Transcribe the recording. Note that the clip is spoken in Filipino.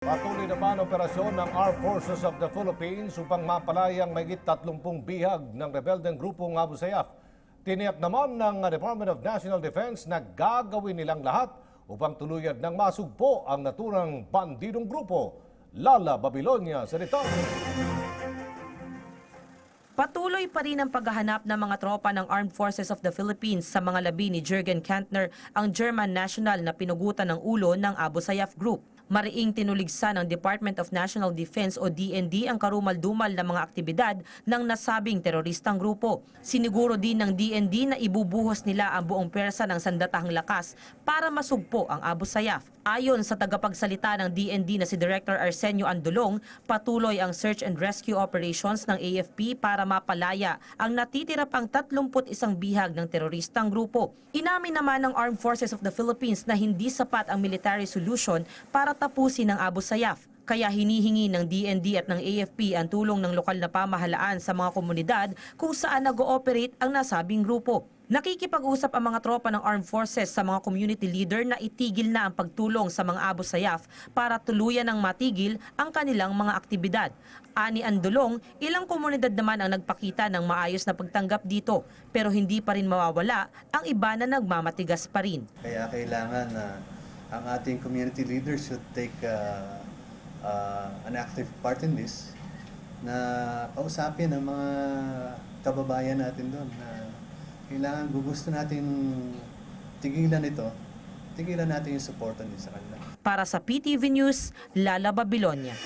Patuloy naman ang operasyon ng Armed Forces of the Philippines upang mapalayang mahigit 30 bihag ng rebeldeng grupong Abu Sayyaf. Tiniyak naman ng Department of National Defense na gagawin nilang lahat upang tuluyan ng masugpo ang naturang bandidong grupo. Lala Babilonia sa rito. Patuloy pa rin ang paghahanap ng mga tropa ng Armed Forces of the Philippines sa mga labi ni Jürgen Kantner, ang German national na pinugutan ng ulo ng Abu Sayyaf Group. Mariing tinuligsan ng Department of National Defense o DND ang karumal-dumal na mga aktibidad ng nasabing teroristang grupo. Siniguro din ng DND na ibubuhos nila ang buong pwersa ng sandatahang lakas para masugpo ang Abu Sayyaf. Ayon sa tagapagsalita ng DND na si Director Arsenio Andolong, patuloy ang search and rescue operations ng AFP para mapalaya ang natitira pang 31 bihag ng teroristang grupo. Inamin naman ng Armed Forces of the Philippines na hindi sapat ang military solution para tapusin ang Abu Sayyaf. Kaya hinihingi ng DND at ng AFP ang tulong ng lokal na pamahalaan sa mga komunidad kung saan nag-ooperate ang nasabing grupo. Nakikipag-usap ang mga tropa ng Armed Forces sa mga community leader na itigil na ang pagtulong sa mga Abu Sayyaf para tuluyan ng matigil ang kanilang mga aktibidad. Ani Andolong, ilang komunidad naman ang nagpakita ng maayos na pagtanggap dito, pero hindi pa rin mawawala ang iba na nagmamatigas pa rin. Kaya kailangan na ang ating community leaders should take an active part in this, na kausapin ang mga kababayan natin doon na kailangan gusto natin tigilan natin yung suporta nila sa kanila. Para sa PTV News, Lala Babilonia.